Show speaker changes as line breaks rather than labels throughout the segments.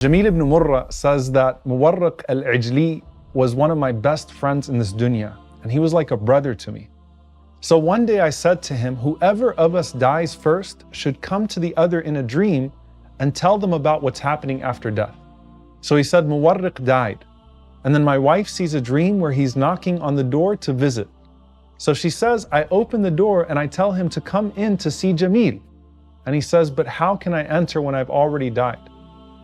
Jamil ibn Murra says that Muwarriq al-Ijli was one of my best friends in this dunya, and he was like a brother to me. So one day I said to him, whoever of us dies first should come to the other in a dream and tell them about what's happening after death. So he said, Muwarriq died. And then my wife sees a dream where he's knocking on the door to visit. So she says, I open the door and I tell him to come in to see Jamil. And he says, but how can I enter when I've already died?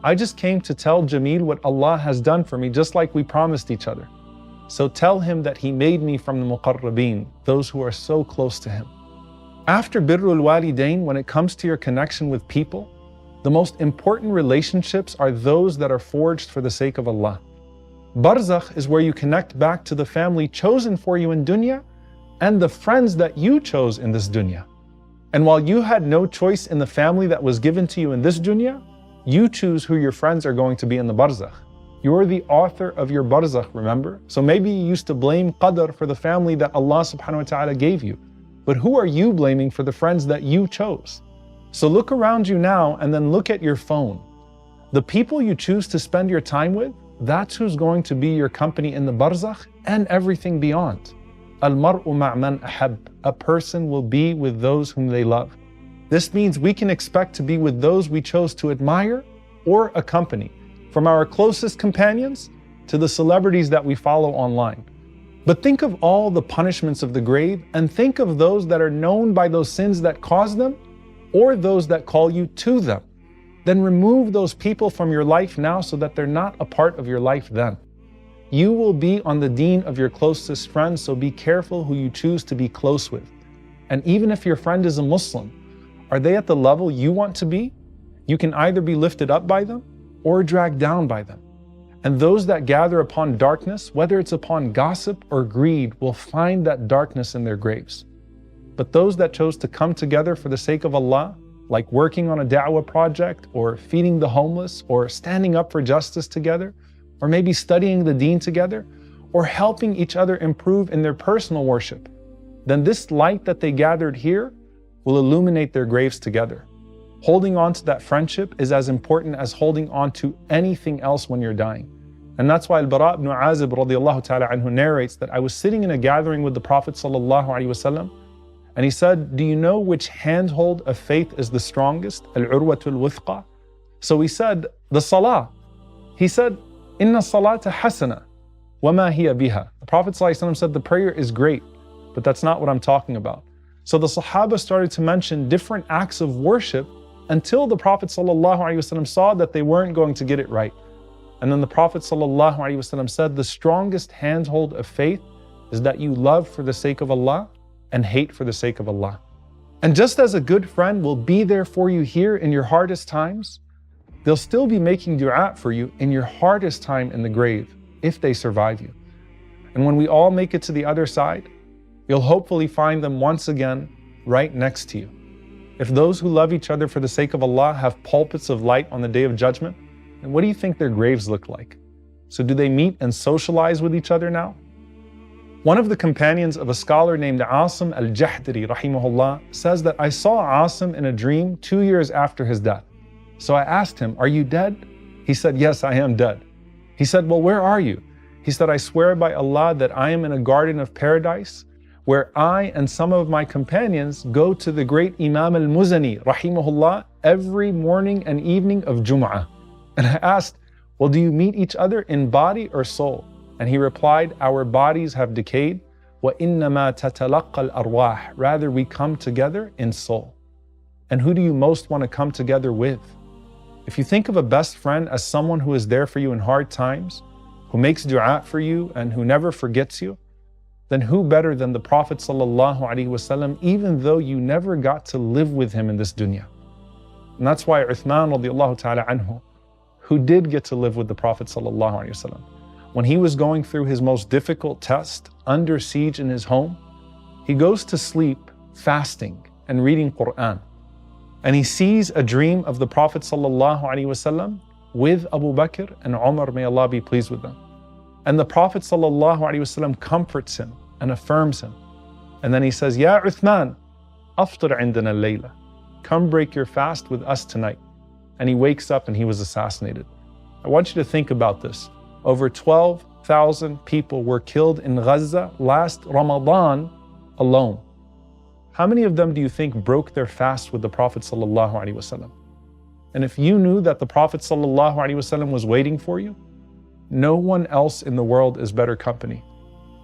I just came to tell Jamil what Allah has done for me, just like we promised each other. So tell him that he made me from the muqarrabeen, those who are so close to him. After birrul walidain, when it comes to your connection with people, the most important relationships are those that are forged for the sake of Allah. Barzakh is where you connect back to the family chosen for you in dunya and the friends that you chose in this dunya. And while you had no choice in the family that was given to you in this dunya, you choose who your friends are going to be in the barzakh. You're the author of your barzakh, remember? So maybe you used to blame qadr for the family that Allah subhanahu wa ta'ala gave you. But who are you blaming for the friends that you chose? So look around you now and then look at your phone. The people you choose to spend your time with, that's who's going to be your company in the barzakh and everything beyond. Al-mar'u ma'man ahab. A person will be with those whom they love. This means we can expect to be with those we chose to admire or accompany, from our closest companions to the celebrities that we follow online. But think of all the punishments of the grave and think of those that are known by those sins that cause them or those that call you to them. Then remove those people from your life now so that they're not a part of your life then. You will be on the deen of your closest friends, so be careful who you choose to be close with. And even if your friend is a Muslim, are they at the level you want to be? You can either be lifted up by them or dragged down by them. And those that gather upon darkness, whether it's upon gossip or greed, will find that darkness in their graves. But those that chose to come together for the sake of Allah, like working on a da'wah project or feeding the homeless or standing up for justice together, or maybe studying the deen together, or helping each other improve in their personal worship, then this light that they gathered here will illuminate their graves together. Holding on to that friendship is as important as holding on to anything else when you're dying. And that's why Al-Bara ibn Azib radiallahu ta'ala anhu narrates that I was sitting in a gathering with the Prophet sallallahu alaihi wasallam, and he said, do you know which handhold of faith is the strongest? Al-urwatul wuthqa. So he said, the salah. He said, inna salata hasana, wa ma hiya biha. The Prophet sallallahu alaihi wasallam said, the prayer is great, but that's not what I'm talking about. So the Sahaba started to mention different acts of worship until the Prophet ﷺ saw that they weren't going to get it right. And then the Prophet ﷺ said, the strongest handhold of faith is that you love for the sake of Allah and hate for the sake of Allah. And just as a good friend will be there for you here in your hardest times, they'll still be making dua for you in your hardest time in the grave, if they survive you. And when we all make it to the other side, you'll hopefully find them once again right next to you. If those who love each other for the sake of Allah have pulpits of light on the Day of Judgment, then what do you think their graves look like? So do they meet and socialize with each other now? One of the companions of a scholar named Asim al-Jahdari rahimahullah says that I saw Asim in a dream 2 years after his death. So I asked him, are you dead? He said, yes, I am dead. He said, well, where are you? He said, I swear by Allah that I am in a garden of paradise where I and some of my companions go to the great Imam al-Muzani, rahimahullah, every morning and evening of Jum'ah. And I asked, well, do you meet each other in body or soul? And he replied, our bodies have decayed, وَإِنَّمَا تَتَلَقَّى الْأَرْوَاحِ. Rather, we come together in soul. And who do you most want to come together with? If you think of a best friend as someone who is there for you in hard times, who makes dua for you and who never forgets you, then who better than the Prophet ﷺ, even though you never got to live with him in this dunya. And that's why Uthman radiallahu ta'ala anhu, who did get to live with the Prophet ﷺ, when he was going through his most difficult test, under siege in his home, he goes to sleep fasting and reading Quran. And he sees a dream of the Prophet ﷺ with Abu Bakr and Umar, may Allah be pleased with them. And the Prophet ﷺ comforts him and affirms him. And then he says, Ya Uthman, aftir indana al-layla. Come break your fast with us tonight. And he wakes up and he was assassinated. I want you to think about this. Over 12,000 people were killed in Gaza last Ramadan alone. How many of them do you think broke their fast with the Prophet ﷺ? And if you knew that the Prophet ﷺ was waiting for you, no one else in the world is better company.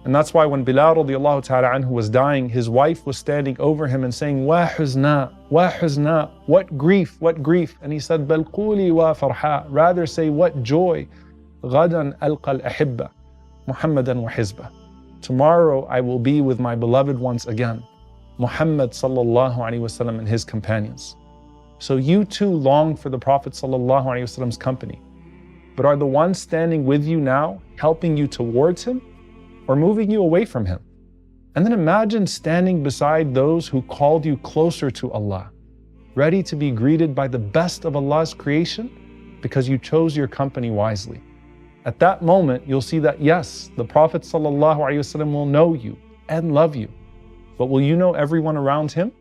And that's why when Bilal radiallahu ta'ala anhu was dying, his wife was standing over him and saying, wa huzna, what grief, what grief. And he said, bal quli wa farha, rather say what joy. Ghadan alqa al-ahibba, Muhammadan wa hizbah. Tomorrow I will be with my beloved ones again, Muhammad sallallahu alaihi wasallam and his companions. So you too long for the Prophet sallallahu alaihi wasallam's company. But are the ones standing with you now helping you towards him or moving you away from him? And then imagine standing beside those who called you closer to Allah, ready to be greeted by the best of Allah's creation because you chose your company wisely. At that moment, you'll see that yes, the Prophet ﷺ will know you and love you, but will you know everyone around him?